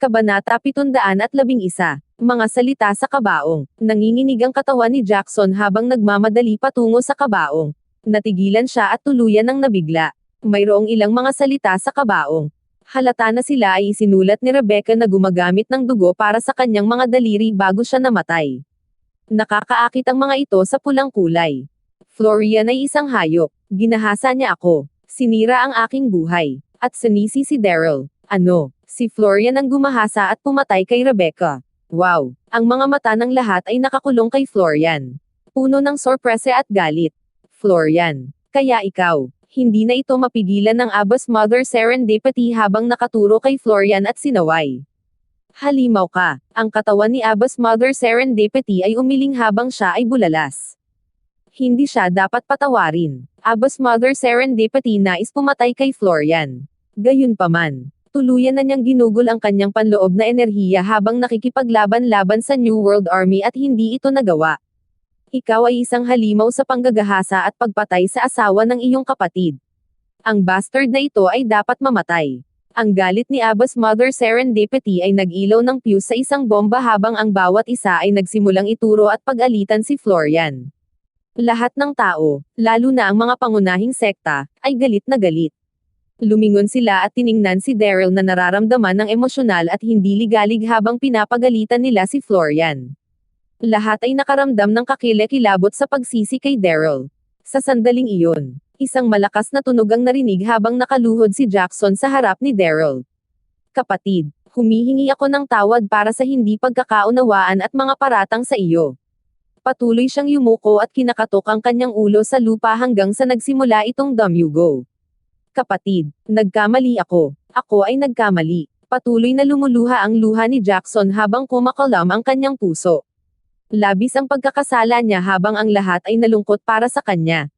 Kabanata 711. Mga salita sa kabaong. Nanginginig ang katawan ni Jackson habang nagmamadali patungo sa kabaong. Natigilan siya at tuluyan ng nabigla. Mayroong ilang mga salita sa kabaong. Halata na sila ay isinulat ni Rebecca na gumagamit ng dugo para sa kanyang mga daliri bago siya namatay. Nakakaakit ang mga ito sa pulang kulay. Florian ay isang hayop. Ginahasa niya ako. Sinira ang aking buhay. At sinisi si Daryl. Ano? Si Florian ang gumahasa at pumatay kay Rebecca. Wow! Ang mga mata ng lahat ay nakakulong kay Florian. Puno ng sorpresa at galit. Florian. Kaya ikaw. Hindi na ito mapigilan ng Abba's mother Serendipity habang nakaturo kay Florian at sinaway. Halimaw ka. Ang katawan ni Abba's mother Serendipity ay umiling habang siya ay bulalas. Hindi siya dapat patawarin. Abba's mother Serendipity nais pumatay kay Florian. Gayunpaman, tuluyan na niyang ginugol ang kanyang panloob na enerhiya habang nakikipaglaban-laban sa New World Army at hindi ito nagawa. Ikaw ay isang halimaw sa panggagahasa at pagpatay sa asawa ng iyong kapatid. Ang bastard na ito ay dapat mamatay. Ang galit ni Abba's mother Serendipity ay nag-ilaw ng fuse sa isang bomba habang ang bawat isa ay nagsimulang ituro at pag-alitan si Florian. Lahat ng tao, lalo na ang mga pangunahing sekta, ay galit na galit. Lumingon sila at tiningnan si Daryl na nararamdaman ng emosyonal at hindi ligalig habang pinapagalitan nila si Florian. Lahat ay nakaramdam ng kakilakilabot sa pagsisi kay Daryl. Sa sandaling iyon, isang malakas na tunog ang narinig habang nakaluhod si Jackson sa harap ni Daryl. Kapatid, humihingi ako ng tawad para sa hindi pagkakaunawaan at mga paratang sa iyo. Patuloy siyang yumuko at kinakatok ang kanyang ulo sa lupa hanggang sa nagsimula itong dumyugo. Kapatid, nagkamali ako. Ako ay nagkamali. Patuloy na lumuluha ang luha ni Jackson habang kumakalam ang kanyang puso. Labis ang pagkakasala niya habang ang lahat ay nalungkot para sa kanya.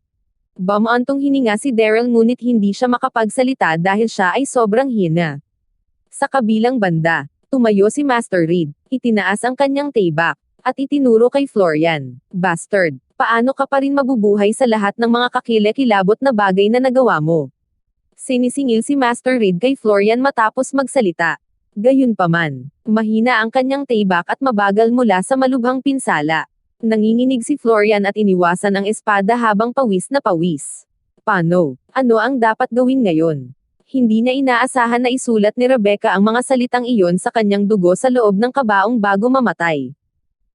Bamaantong hininga si Daryl ngunit hindi siya makapagsalita dahil siya ay sobrang hina. Sa kabilang banda, tumayo si Master Reed, itinaas ang kanyang taybak, at itinuro kay Florian. Bastard, paano ka pa rin mabubuhay sa lahat ng mga kakilakilabot na bagay na nagawa mo? Sinisingil si Master Reed kay Florian matapos magsalita. Gayunpaman, mahina ang kanyang taybak at mabagal mula sa malubhang pinsala. Nanginginig si Florian at iniwasan ang espada habang pawis na pawis. Paano? Ano ang dapat gawin ngayon? Hindi na inaasahan na isulat ni Rebecca ang mga salitang iyon sa kanyang dugo sa loob ng kabaong bago mamatay.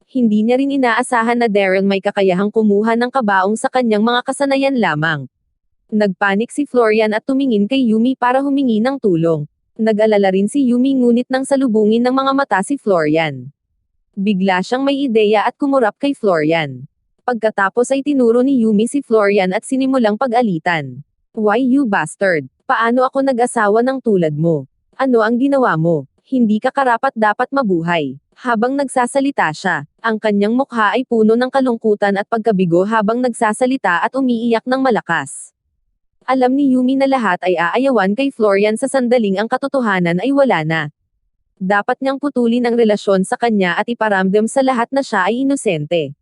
Hindi niya rin inaasahan na Daryl may kakayahang kumuha ng kabaong sa kanyang mga kasanayan lamang. Nagpanik si Florian at tumingin kay Yumi para humingi ng tulong. Nag-alala rin si Yumi ngunit nang salubungin ng mga mata si Florian. Bigla siyang may ideya at kumurap kay Florian. Pagkatapos ay tinuro ni Yumi si Florian at sinimulang pag-alitan. Why you bastard? Paano ako nag-asawa ng tulad mo? Ano ang ginawa mo? Hindi ka karapat-dapat mabuhay. Habang nagsasalita siya, ang kanyang mukha ay puno ng kalungkutan at pagkabigo habang nagsasalita at umiiyak ng malakas. Alam ni Yumi na lahat ay aayawan kay Florian sa sandaling ang katotohanan ay wala na. Dapat niyang putulin ang relasyon sa kanya at iparamdam sa lahat na siya ay inosente.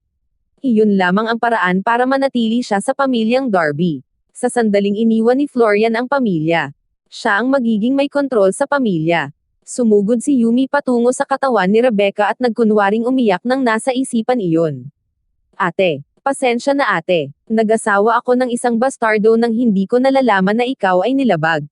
Iyon lamang ang paraan para manatili siya sa pamilyang Darby. Sa sandaling iniwan ni Florian ang pamilya. Siya ang magiging may kontrol sa pamilya. Sumugod si Yumi patungo sa katawan ni Rebecca at nagkunwaring umiyak nang nasa isipan iyon. Ate. Pasensya na ate. Nag-asawa ako ng isang bastardo nang hindi ko nalalaman na ikaw ay nilabag.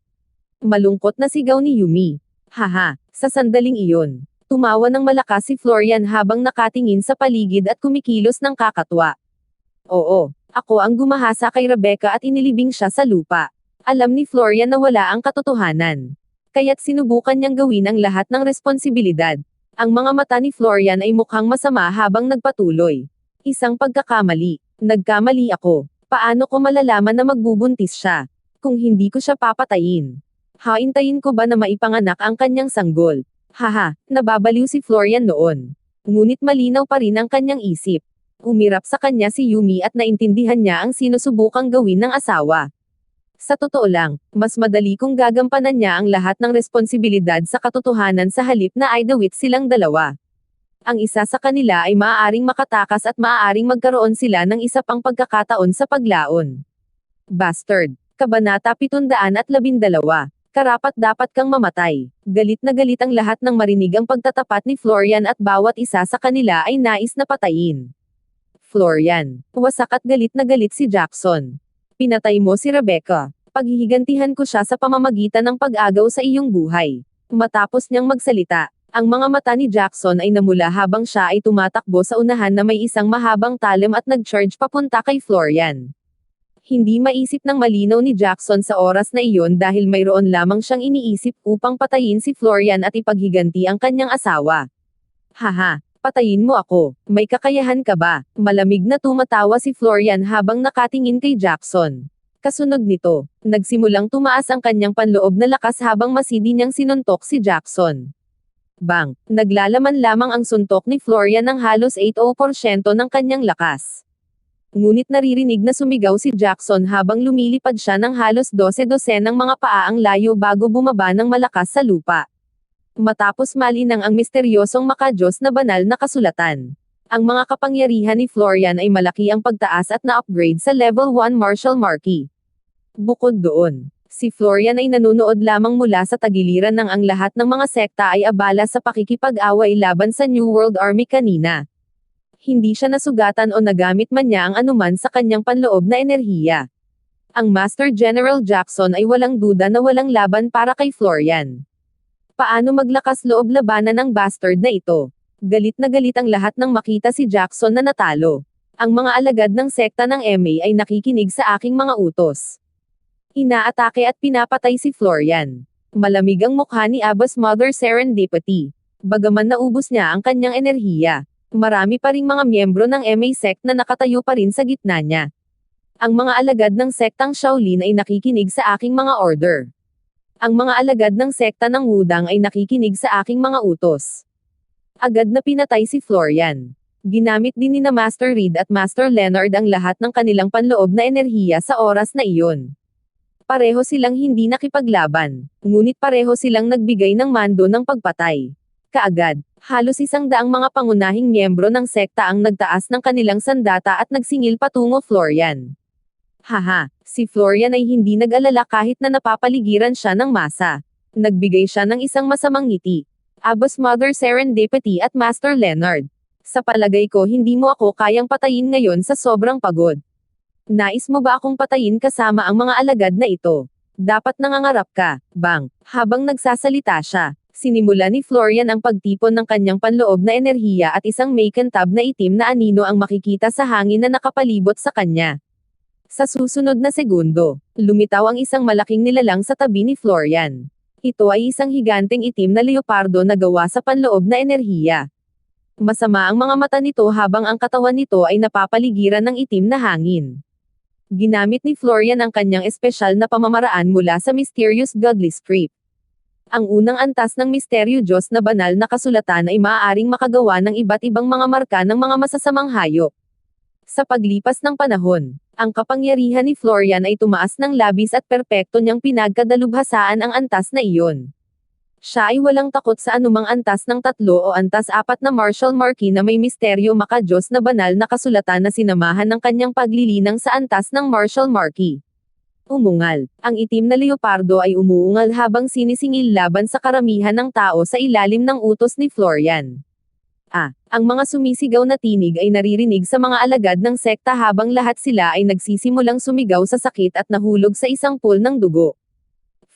Malungkot na sigaw ni Yumi. Haha, sa sandaling iyon. Tumawa ng malakas si Florian habang nakatingin sa paligid at kumikilos ng kakatwa. Oo, ako ang gumahasa kay Rebecca at inilibing siya sa lupa. Alam ni Florian na wala ang katotohanan. Kaya't sinubukan niyang gawin ang lahat ng responsibilidad. Ang mga mata ni Florian ay mukhang masama habang nagpatuloy. Isang pagkakamali. Nagkamali ako. Paano ko malalaman na magbubuntis siya? Kung hindi ko siya papatayin. Haintayin ko ba na maipanganak ang kanyang sanggol? Haha, nababaliw si Florian noon. Ngunit malinaw pa rin ang kanyang isip. Umirap sa kanya si Yumi at naintindihan niya ang sinusubukang gawin ng asawa. Sa totoo lang, mas madali kung gagampanan niya ang lahat ng responsibilidad sa katotohanan sa halip na aidawit silang dalawa. Ang isa sa kanila ay maaaring makatakas at maaaring magkaroon sila ng isa pang pagkakataon sa paglaon. Bastard. Kabanata 712. Karapat-dapat kang mamatay. Galit na galit ang lahat ng marinig ang pagtatapat ni Florian at bawat isa sa kanila ay nais na patayin. Florian. Wasak at galit na galit si Jackson. Pinatay mo si Rebecca. Paghihigantihan ko siya sa pamamagitan ng pag-agaw sa iyong buhay. Matapos niyang magsalita, ang mga mata ni Jackson ay namula habang siya ay tumatakbo sa unahan na may isang mahabang talem at nag-charge papunta kay Florian. Hindi maisip ng malinaw ni Jackson sa oras na iyon dahil mayroon lamang siyang iniisip upang patayin si Florian at ipaghiganti ang kanyang asawa. Haha, patayin mo ako, may kakayahan ka ba? Malamig na tumatawa si Florian habang nakatingin kay Jackson. Kasunod nito, nagsimulang tumaas ang kanyang panloob na lakas habang masidi niyang sinuntok si Jackson. Bang! Naglalaman lamang ang suntok ni Florian ng halos 80% ng kanyang lakas. Ngunit naririnig na sumigaw si Jackson habang lumilipad siya ng halos 12 ng mga paa ang layo bago bumaba ng malakas sa lupa. Matapos malinang ang misteryosong makadiyos na banal na kasulatan. Ang mga kapangyarihan ni Florian ay malaki ang pagtaas at na-upgrade sa level 1 martial marquee. Bukod doon, si Florian ay nanunood lamang mula sa tagiliran ng ang lahat ng mga sekta ay abala sa pakikipag-away laban sa New World Army kanina. Hindi siya nasugatan o nagamit man niya ang anuman sa kanyang panloob na enerhiya. Ang Master General Jackson ay walang duda na walang laban para kay Florian. Paano maglakas loob labanan ang bastard na ito? Galit na galit ang lahat nang makita si Jackson na natalo. Ang mga alagad ng sekta ng MA ay nakikinig sa aking mga utos. Inaatake at pinapatay si Florian. Malamig ang mukha ni Abbas Mother Serendipity. Bagaman naubos niya ang kanyang enerhiya. Marami pa ring mga miyembro ng MA sect na nakatayo pa rin sa gitna niya. Ang mga alagad ng sektang Shaolin ay nakikinig sa aking mga order. Ang mga alagad ng sekta ng Wudang ay nakikinig sa aking mga utos. Agad na pinatay si Florian. Ginamit din ni Master Reed at Master Leonard ang lahat ng kanilang panloob na enerhiya sa oras na iyon. Pareho silang hindi nakipaglaban, ngunit pareho silang nagbigay ng mando ng pagpatay. Kaagad, halos 100 mga pangunahing miyembro ng sekta ang nagtaas ng kanilang sandata at nagsingil patungo Florian. Haha, si Florian ay hindi nag-alala kahit na napapaligiran siya ng masa. Nagbigay siya ng isang masamang ngiti. Abbas Mother Serendipity at Master Leonard. Sa palagay ko hindi mo ako kayang patayin ngayon sa sobrang pagod. Nais mo ba akong patayin kasama ang mga alagad na ito? Dapat nangangarap ka, bang, habang nagsasalita siya. Sinimula ni Florian ang pagtipon ng kanyang panloob na enerhiya at isang may kantab na itim na anino ang makikita sa hangin na nakapalibot sa kanya. Sa susunod na segundo, lumitaw ang isang malaking nilalang sa tabi ni Florian. Ito ay isang higanteng itim na leopardo na gawa sa panloob na enerhiya. Masama ang mga mata nito habang ang katawan nito ay napapaligiran ng itim na hangin. Ginamit ni Florian ang kanyang espesyal na pamamaraan mula sa Mysterious Godly Script. Ang unang antas ng misteryo Diyos na banal na kasulatan ay maaaring makagawa ng iba't ibang mga marka ng mga masasamang hayop. Sa paglipas ng panahon, ang kapangyarihan ni Florian ay tumaas ng labis at perpekto niyang pinagkadalubhasaan ang antas na iyon. Siya ay walang takot sa anumang antas ng 3 o antas 4 na martial marquee na may misteryo maka-Diyos na banal na kasulatan na sinamahan ng kanyang paglilinang sa antas ng martial marquee. Umungal. Ang itim na leopardo ay umuungal habang sinisingil laban sa karamihan ng tao sa ilalim ng utos ni Florian. Ang mga sumisigaw na tinig ay naririnig sa mga alagad ng sekta habang lahat sila ay nagsisimulang sumigaw sa sakit at nahulog sa isang pool ng dugo.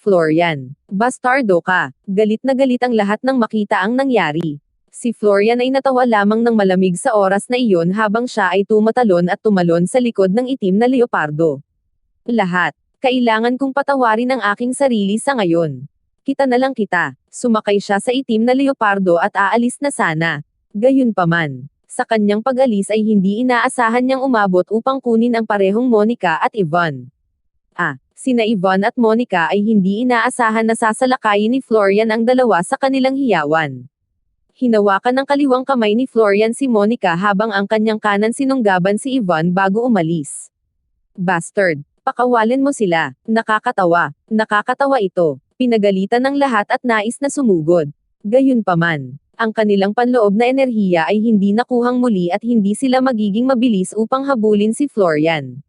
Florian. Bastardo ka. Galit na galit ang lahat nang makita ang nangyari. Si Florian ay natawa lamang ng malamig sa oras na iyon habang siya ay tumatalon at tumalon sa likod ng itim na leopardo. Lahat. Kailangan kong patawarin ang aking sarili sa ngayon. Kita na lang kita. Sumakay siya sa itim na leopardo at aalis na sana. Gayunpaman, sa kanyang pag-alis ay hindi inaasahan niyang umabot upang kunin ang parehong Monica at Yvonne. Sina Yvonne at Monica ay hindi inaasahan na sasalakayin ni Florian ang dalawa sa kanilang hiyawan. Hinawakan ng kaliwang kamay ni Florian si Monica habang ang kanyang kanan sinunggaban si Yvonne bago umalis. Bastard! Pakawalan mo sila. Nakakatawa. Nakakatawa ito. Pinagalitan ng lahat at nais na sumugod. Gayunpaman, ang kanilang panloob na enerhiya ay hindi nakuhang muli at hindi sila magiging mabilis upang habulin si Florian.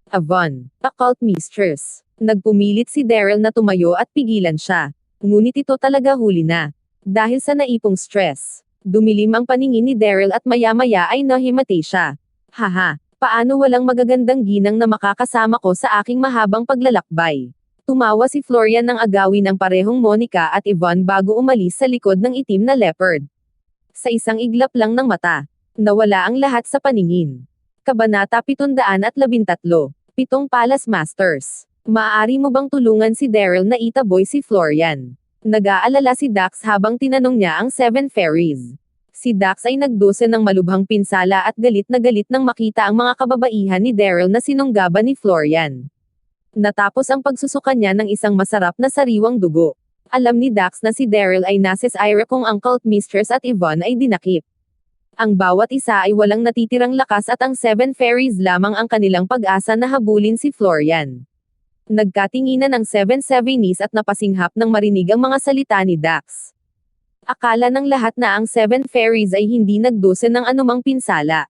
Yvonne, Occult Mistress. Nagpumilit si Daryl na tumayo at pigilan siya. Ngunit ito talaga huli na. Dahil sa naipong stress. Dumilim ang paningin ni Daryl at maya-maya ay nahimati siya. Haha, paano walang magagandang ginang na makakasama ko sa aking mahabang paglalakbay? Tumawa si Florian nang agawin ang parehong Monica at Yvonne bago umalis sa likod ng itim na leopard. Sa isang iglap lang ng mata, nawala ang lahat sa paningin. Kabanata 713, Pitong Palace Masters. Maaari mo bang tulungan si Daryl na itaboy si Florian? Nag-aalala si Dax habang tinanong niya ang Seven Fairies. Si Dax ay nagdose ng malubhang pinsala at galit nang makita ang mga kababaihan ni Daryl na sinunggaban ni Florian. Natapos ang pagsusukan niya ng isang masarap na sariwang dugo. Alam ni Dax na si Daryl ay nasa ira kung ang cult mistress at Yvonne ay dinakip. Ang bawat isa ay walang natitirang lakas at ang Seven Fairies lamang ang kanilang pag-asa na habulin si Florian. Nagkatinginan ang Seven Sevenis at napasinghap nang marinig ang mga salita ni Dax. Akala ng lahat na ang Seven Fairies ay hindi nagdose ng anumang pinsala.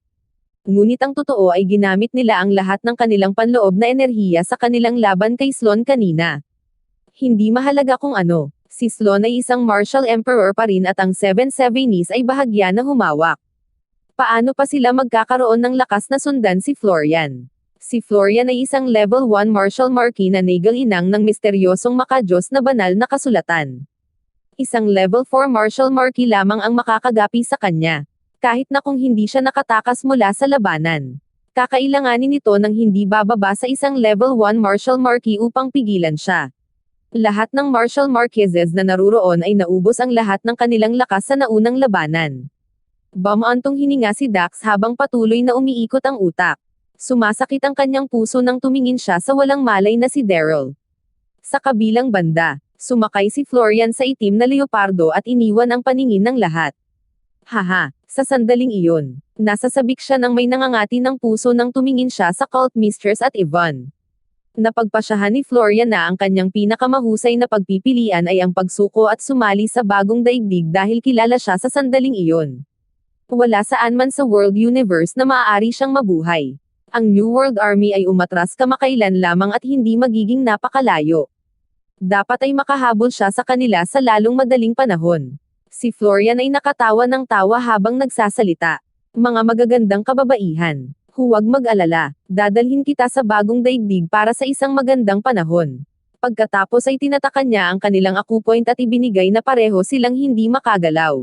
Ngunit ang totoo ay ginamit nila ang lahat ng kanilang panloob na enerhiya sa kanilang laban kay Sloane kanina. Hindi mahalaga kung ano, si Sloane ay isang martial emperor pa rin at ang Seven Sevenis ay bahagya na humawak. Paano pa sila magkakaroon ng lakas na sundan si Florian? Si Florian ay isang level 1 martial marquis na nagal-inang ng misteryosong makajos na banal na kasulatan. Isang level 4 martial marquis lamang ang makakagapi sa kanya. Kahit na kung hindi siya nakatakas mula sa labanan. Kakailanganin nito ng hindi bababa sa isang level 1 martial marquis upang pigilan siya. Lahat ng martial marquises na naruroon ay naubos ang lahat ng kanilang lakas sa naunang labanan. Bumantong hininga si Dax habang patuloy na umiikot ang utak. Sumasakit ang kanyang puso nang tumingin siya sa walang malay na si Daryl. Sa kabilang banda, sumakay si Florian sa itim na leopardo at iniwan ang paningin ng lahat. Haha, sa sandaling iyon, nasasabik siya ng may nangangati ng puso nang tumingin siya sa cult mistress at Yvonne. Napagpasyahan ni Florian na ang kanyang pinakamahusay na pagpipilian ay ang pagsuko at sumali sa bagong daigdig dahil kilala siya sa sandaling iyon. Wala saan man sa World Universe na maaari siyang mabuhay. Ang New World Army ay umatras kamakailan lamang at hindi magiging napakalayo. Dapat ay makahabol siya sa kanila sa lalong madaling panahon. Si Florian ay nakatawa ng tawa habang nagsasalita. Mga magagandang kababaihan, huwag mag-alala, dadalhin kita sa bagong daigdig para sa isang magandang panahon. Pagkatapos ay tinatakan niya ang kanilang akupoint at ibinigay na pareho silang hindi makagalaw.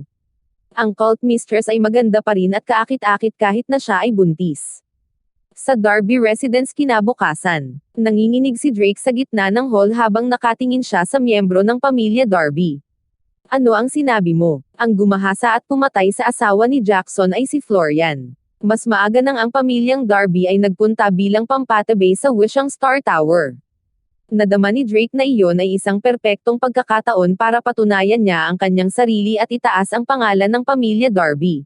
Ang cult mistress ay maganda pa rin at kaakit-akit kahit na siya ay buntis. Sa Darby residence kinabukasan, nanginginig si Drake sa gitna ng hall habang nakatingin siya sa miyembro ng pamilya Darby. Ano ang sinabi mo? Ang gumahasa at pumatay sa asawa ni Jackson ay si Florian. Mas maaga nang ang pamilyang Darby ay nagpunta bilang pampatabi sa Wishang Star Tower. Nadama ni Drake na iyon ay isang perpektong pagkakataon para patunayan niya ang kanyang sarili at itaas ang pangalan ng pamilya Darby.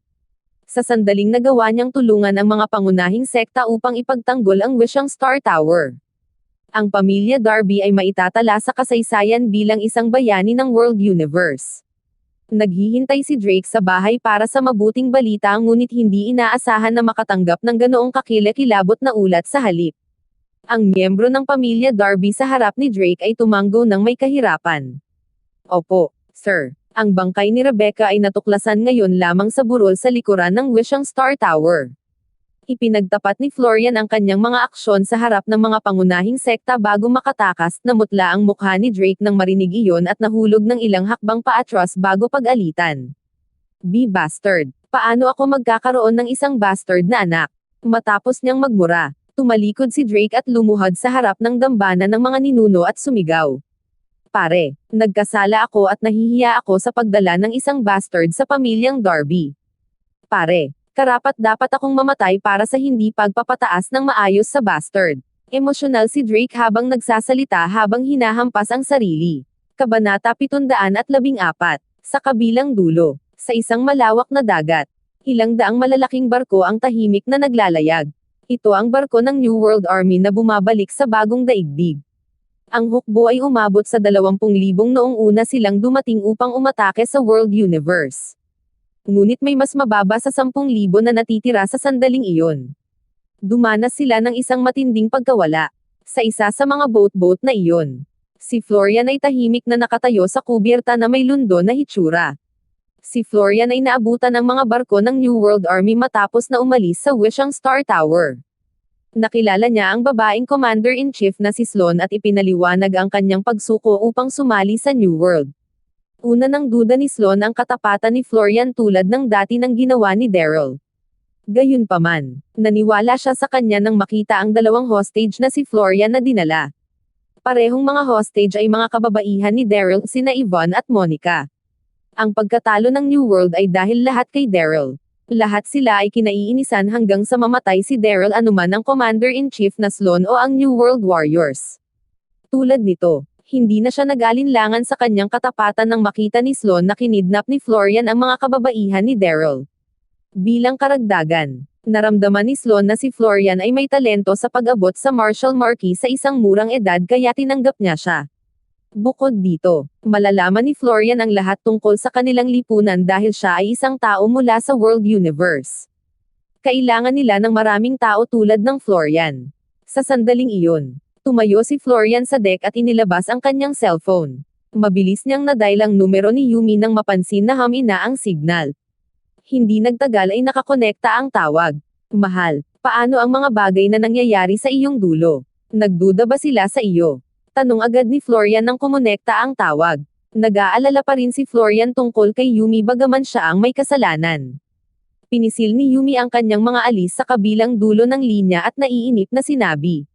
Sa sandaling nagawa niyang tulungan ang mga pangunahing sekta upang ipagtanggol ang Wishang Star Tower. Ang pamilya Darby ay maitatala sa kasaysayan bilang isang bayani ng World Universe. Naghihintay si Drake sa bahay para sa mabuting balita ngunit hindi inaasahan na makatanggap ng ganoong kakilakilabot na ulat sa halip. Ang miyembro ng pamilya Darby sa harap ni Drake ay tumanggo ng may kahirapan. Opo, sir. Ang bangkay ni Rebecca ay natuklasan ngayon lamang sa burol sa likuran ng Wishang Star Tower. Ipinagtapat ni Florian ang kanyang mga aksyon sa harap ng mga pangunahing sekta bago makatakas, namutla ang mukha ni Drake nang marinig iyon at nahulog ng ilang hakbang paatras bago pag-alitan. Bastard! Paano ako magkakaroon ng isang bastard na anak? Matapos niyang magmura, tumalikod si Drake at lumuhad sa harap ng dambana ng mga ninuno at sumigaw. Pare, nagkasala ako at nahihiya ako sa pagdala ng isang bastard sa pamilyang Darby. Pare, karapat-dapat akong mamatay para sa hindi pagpapataas ng maayos sa bastard. Emosyonal si Drake habang nagsasalita habang hinahampas ang sarili. Kabanata 714, sa kabilang dulo, sa isang malawak na dagat. Ilang daang malalaking barko ang tahimik na naglalayag. Ito ang barko ng New World Army na bumabalik sa bagong daigdig. Ang hukbo ay umabot sa 20,000 noong una silang dumating upang umatake sa World Universe. Ngunit may mas mababa sa 10,000 na natitira sa sandaling iyon. Dumanas sila ng isang matinding pagkawala. Sa isa sa mga boat na iyon, si Florian ay tahimik na nakatayo sa kubyerta na may lundo na hitsura. Si Florian ay naabutan ng mga barko ng New World Army matapos na umalis sa Wishang Star Tower. Nakilala niya ang babaeng Commander-in-Chief na si Sloan at ipinaliwanag ang kanyang pagsuko upang sumali sa New World. Una nang duda ni Sloan ang katapatan ni Florian tulad ng dati nang ginawa ni Daryl. Gayunpaman, naniwala siya sa kanya nang makita ang dalawang hostage na si Florian na dinala. Parehong mga hostage ay mga kababaihan ni Daryl, sina Yvonne at Monica. Ang pagkatalo ng New World ay dahil lahat kay Daryl. Lahat sila ay kinaiinisan hanggang sa mamatay si Daryl, anuman ang Commander-in-Chief na Sloan o ang New World Warriors. Tulad nito, hindi na siya nag-alinlangan sa kanyang katapatan nang makita ni Sloan na kinidnap ni Florian ang mga kababaihan ni Daryl. Bilang karagdagan, naramdaman ni Sloan na si Florian ay may talento sa pag-abot sa martial marquee sa isang murang edad kaya tinanggap niya siya. Bukod dito, malalaman ni Florian ang lahat tungkol sa kanilang lipunan dahil siya ay isang tao mula sa World Universe. Kailangan nila ng maraming tao tulad ng Florian. Sa sandaling iyon, tumayo si Florian sa deck at inilabas ang kanyang cellphone. Mabilis niyang nadial ang numero ni Yumi nang mapansin na humina ang signal. Hindi nagtagal ay nakakonekta ang tawag. Mahal, paano ang mga bagay na nangyayari sa iyong dulo? Nagduda ba sila sa iyo? Tanong agad ni Florian nang kumonekta ang tawag. Nag-aalala pa rin si Florian tungkol kay Yumi bagaman siya ang may kasalanan. Pinisil ni Yumi ang kanyang mga alis sa kabilang dulo ng linya at naiinip na sinabi.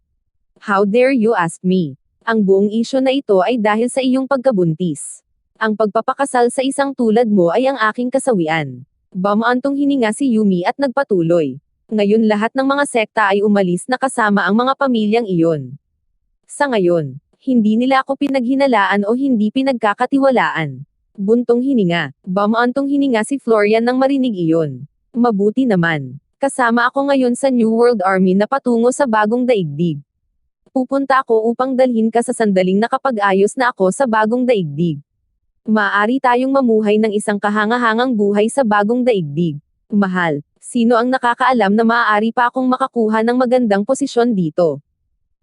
How dare you ask me? Ang buong isyu na ito ay dahil sa iyong pagkabuntis. Ang pagpapakasal sa isang tulad mo ay ang aking kasawian. Bamaantong hininga si Yumi at nagpatuloy. Ngayon lahat ng mga sekta ay umalis na kasama ang mga pamilyang iyon. Sa ngayon, hindi nila ako pinaghinalaan o hindi pinagkakatiwalaan. Buntong hininga. Bamaantong hininga si Florian nang marinig iyon. Mabuti naman. Kasama ako ngayon sa New World Army na patungo sa bagong daigdig. Pupunta ako upang dalhin ka sa sandaling nakapag-ayos na ako sa bagong daigdig. Maaari tayong mamuhay ng isang kahangahangang buhay sa bagong daigdig. Mahal, sino ang nakakaalam na maaari pa akong makakuha ng magandang posisyon dito?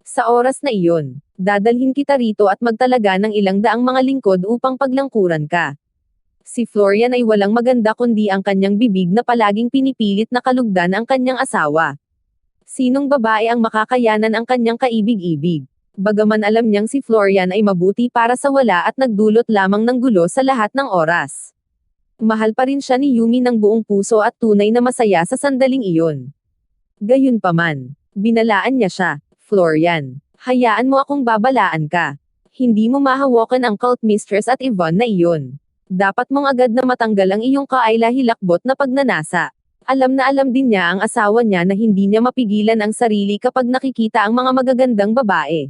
Sa oras na iyon, dadalhin kita rito at magtalaga ng ilang daang mga lingkod upang paglangkuran ka. Si Florian ay walang maganda kundi ang kanyang bibig na palaging pinipilit na kalugdan ang kanyang asawa. Sinong babae ang makakayanan ang kanyang kaibig-ibig? Bagaman alam niyang si Florian ay mabuti para sa wala at nagdulot lamang ng gulo sa lahat ng oras. Mahal pa rin siya ni Yumi ng buong puso at tunay na masaya sa sandaling iyon. Gayunpaman, binalaan niya siya. Florian, hayaan mo akong babalaan ka. Hindi mo mahawakan ang cult mistress at Yvonne na iyon. Dapat mong agad na matanggal ang iyong kaila-hilakbot na pagnanasa. Alam na alam din niya ang asawa niya na hindi niya mapigilan ang sarili kapag nakikita ang mga magagandang babae.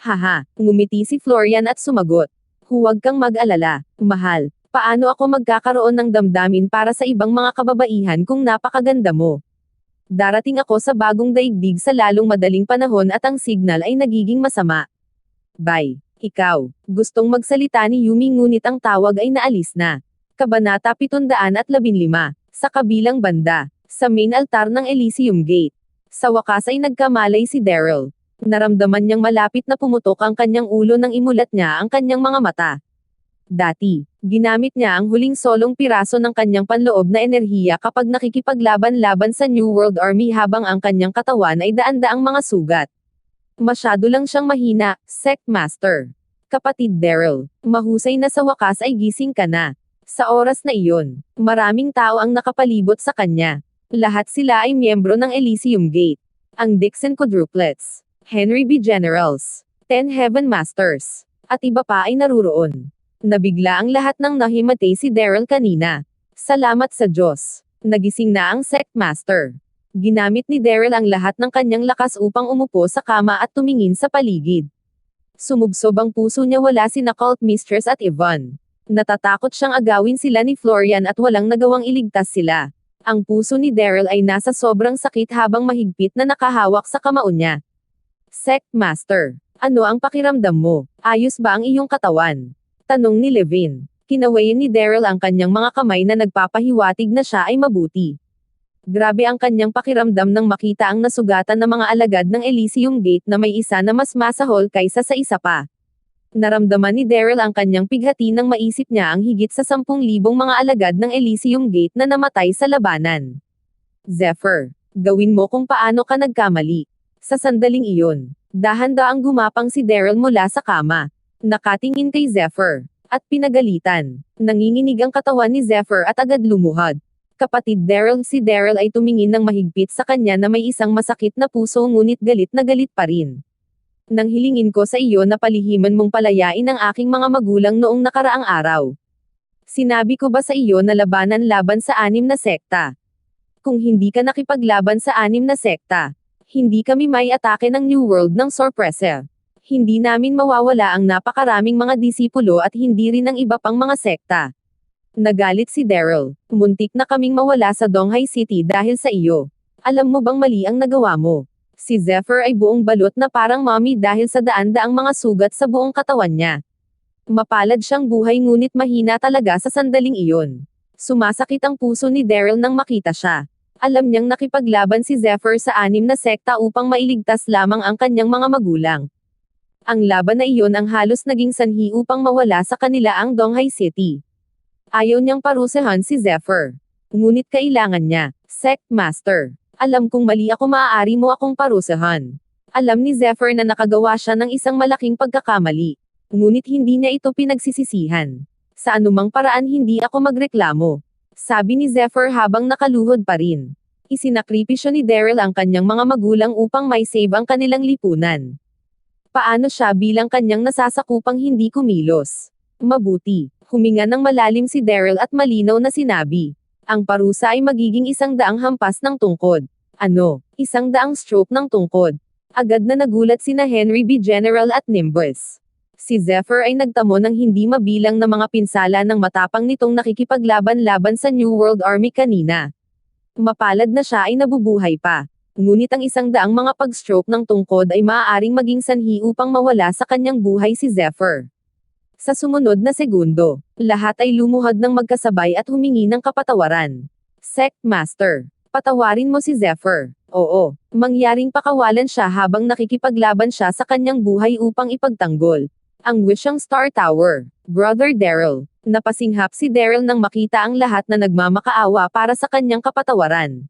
Haha, ngumiti si Florian at sumagot. Huwag kang mag-alala, mahal. Paano ako magkakaroon ng damdamin para sa ibang mga kababaihan kung napakaganda mo? Darating ako sa bagong daigdig sa lalong madaling panahon at ang signal ay nagiging masama. Bye. Ikaw, gustong magsalita ni Yumi ngunit ang tawag ay naalis na. Kabanata 715. Sa kabilang banda, sa main altar ng Elysium Gate. Sa wakas ay nagkamalay si Daryl. Naramdaman niyang malapit na pumutok ang kanyang ulo nang imulat niya ang kanyang mga mata. Dati, ginamit niya ang huling solong piraso ng kanyang panloob na enerhiya kapag nakikipaglaban-laban sa New World Army habang ang kanyang katawan ay daan-daang mga sugat. Masyado lang siyang mahina, Sect Master. Kapatid Daryl, mahusay na sa wakas ay gising ka na. Sa oras na iyon, maraming tao ang nakapalibot sa kanya. Lahat sila ay miyembro ng Elysium Gate. Ang Dixon Quadruplets, Henry B. Generals, 10 Heaven Masters, at iba pa ay naruroon. Nabigla ang lahat ng nahimatay si Daryl kanina. Salamat sa Diyos. Nagising na ang Sect Master. Ginamit ni Daryl ang lahat ng kanyang lakas upang umupo sa kama at tumingin sa paligid. Sumubsob ang puso niya, wala sina Cult Mistress at Yvonne. Natatakot siyang agawin sila ni Florian at walang nagawang iligtas sila. Ang puso ni Daryl ay nasa sobrang sakit habang mahigpit na nakahawak sa kamao niya. Sect Master, ano ang pakiramdam mo? Ayos ba ang iyong katawan? Tanong ni Levin. Kinawayan ni Daryl ang kanyang mga kamay na nagpapahiwatig na siya ay mabuti. Grabe ang kanyang pakiramdam nang makita ang nasugatan na mga alagad ng Elysium Gate na may isa na mas masahol kaysa sa isa pa. Naramdaman ni Daryl ang kanyang pighati nang maisip niya ang higit sa 10,000 mga alagad ng Elysium Gate na namatay sa labanan. Zephyr, gawin mo kung paano ka nagkamali. Sa sandaling iyon, dahan-daang gumapang si Daryl mula sa kama. Nakatingin kay Zephyr, at pinagalitan. Nanginginig ang katawan ni Zephyr at agad lumuhod. Kapatid Daryl, si Daryl ay tumingin ng mahigpit sa kanya na may isang masakit na puso ngunit galit na galit pa rin. Nang hilingin ko sa iyo na palihiman mong palayain ang aking mga magulang noong nakaraang araw. Sinabi ko ba sa iyo na labanan laban sa 6 na sekta? Kung hindi ka nakipaglaban sa 6 na sekta, hindi kami may atake ng New World ng sorpresa. Hindi namin mawawala ang napakaraming mga disipulo at hindi rin ang iba pang mga sekta. Nagalit si Daryl. Muntik na kaming mawala sa Donghai City dahil sa iyo. Alam mo bang mali ang nagawa mo? Si Zephyr ay buong balot na parang mommy dahil sa daan-daang mga sugat sa buong katawan niya. Mapalad siyang buhay ngunit mahina talaga sa sandaling iyon. Sumasakit ang puso ni Daryl nang makita siya. Alam niyang nakipaglaban si Zephyr sa 6 na sekta upang mailigtas lamang ang kanyang mga magulang. Ang laban na iyon ang halos naging sanhi upang mawala sa kanila ang Donghai City. Ayaw niyang parusahan si Zephyr. Ngunit kailangan niya. Sect Master. Alam kong mali ako, maaari mo akong parusahan. Alam ni Zephyr na nakagawa siya ng isang malaking pagkakamali. Ngunit hindi niya ito pinagsisisihan. Sa anumang paraan hindi ako magreklamo. Sabi ni Zephyr habang nakaluhod pa rin. Isinakripisyo ni Daryl ang kanyang mga magulang upang may save ang kanilang lipunan. Paano siya bilang kanyang nasasakupang hindi kumilos? Mabuti. Huminga ng malalim si Daryl at malinaw na sinabi. Ang parusa ay magiging 100 hampas ng tungkod. Ano? 100 stroke ng tungkod. Agad na nagulat sina Henry B. General at Nimbus. Si Zephyr ay nagtamo ng hindi mabilang na mga pinsala ng matapang nitong nakikipaglaban-laban sa New World Army kanina. Mapalad na siya ay nabubuhay pa. Ngunit ang 100 mga pag-stroke ng tungkod ay maaaring maging sanhi upang mawala sa kanyang buhay si Zephyr. Sa sumunod na segundo, lahat ay lumuhod ng magkasabay at humingi ng kapatawaran. Sect Master, patawarin mo si Zephyr. Oo, mangyaring pakawalan siya habang nakikipaglaban siya sa kanyang buhay upang ipagtanggol ang Wishang Star Tower. Brother Daryl. Napasinghap si Daryl nang makita ang lahat na nagmamakaawa para sa kanyang kapatawaran.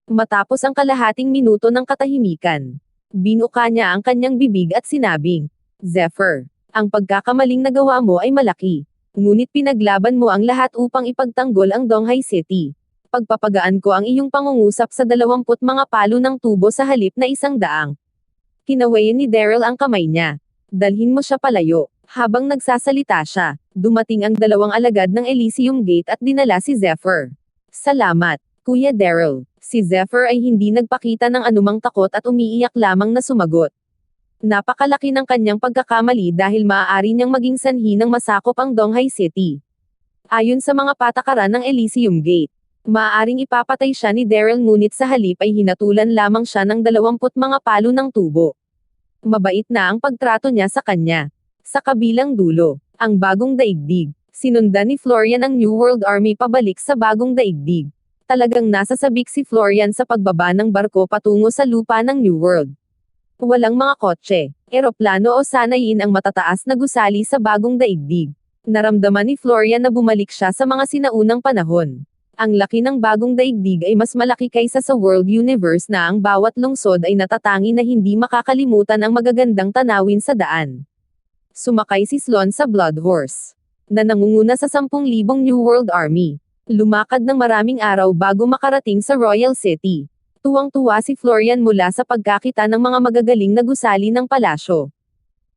Matapos ang kalahating minuto ng katahimikan, binuka niya ang kanyang bibig at sinabing, Zephyr, ang pagkakamaling nagawa mo ay malaki. Ngunit pinaglaban mo ang lahat upang ipagtanggol ang Donghai City. Pagpapagaan ko ang iyong pangungusap sa 20 mga palo ng tubo sa halip na 100. Kinawayan ni Daryl ang kamay niya. Dalhin mo siya palayo. Habang nagsasalita siya, dumating ang 2 alagad ng Elysium Gate at dinala si Zephyr. Salamat, Kuya Daryl. Si Zephyr ay hindi nagpakita ng anumang takot at umiiyak lamang na sumagot. Napakalaki ng kanyang pagkakamali dahil maaari niyang maging sanhi ng masakop ang Donghai City. Ayon sa mga patakaran ng Elysium Gate, maaaring ipapatay siya ni Daryl ngunit sa halip ay hinatulan lamang siya ng 20 mga palo ng tubo. Mabait na ang pagtrato niya sa kanya. Sa kabilang dulo, ang Bagong Daigdig. Sinundan ni Florian ang New World Army pabalik sa Bagong Daigdig. Talagang nasasabik si Florian sa pagbaba ng barko patungo sa lupa ng New World. Walang mga kotse, eroplano o sanayin ang matataas na gusali sa Bagong Daigdig. Naramdaman ni Florian na bumalik siya sa mga sinaunang panahon. Ang laki ng Bagong Daigdig ay mas malaki kaysa sa World Universe na ang bawat lungsod ay natatangi na hindi makakalimutan ang magagandang tanawin sa daan. Sumakay si Sloan sa Blood Horse, na nangunguna sa 10,000 New World Army. Lumakad ng maraming araw bago makarating sa Royal City. Tuwang-tuwa si Florian mula sa pagkakita ng mga magagaling na gusali ng palasyo.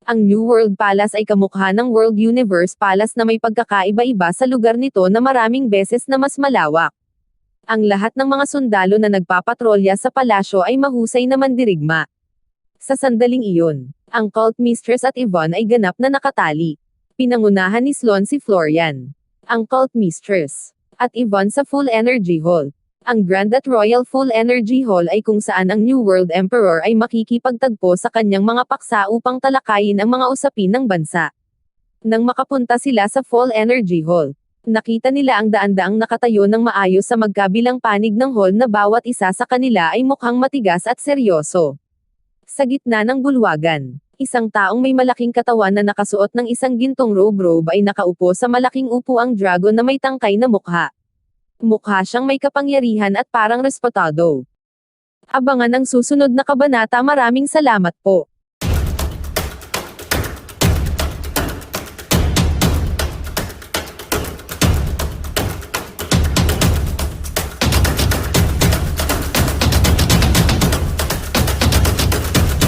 Ang New World Palace ay kamukha ng World Universe Palace na may pagkakaiba-iba sa lugar nito na maraming beses na mas malawak. Ang lahat ng mga sundalo na nagpapatrolya sa palasyo ay mahusay na mandirigma. Sa sandaling iyon, ang Cult Mistress at Yvonne ay ganap na nakatali. Pinangunahan ni Sloan si Florian, ang Cult Mistress, at Yvonne sa Full Energy Hall. Ang Grand at Royal Full Energy Hall ay kung saan ang New World Emperor ay makikipagtagpo sa kanyang mga paksa upang talakayin ang mga usapin ng bansa. Nang makapunta sila sa Full Energy Hall, Nakita nila ang daan-daang nakatayo ng maayos sa magkabilang panig ng hall na bawat isa sa kanila ay mukhang matigas at seryoso. Sa gitna ng bulwagan, isang taong may malaking katawan na nakasuot ng isang gintong robe ay nakaupo sa malaking upuang dragon na may tangkay na mukha. Mukha siyang may kapangyarihan at parang respetado. Abangan ang susunod na kabanata. Maraming salamat po.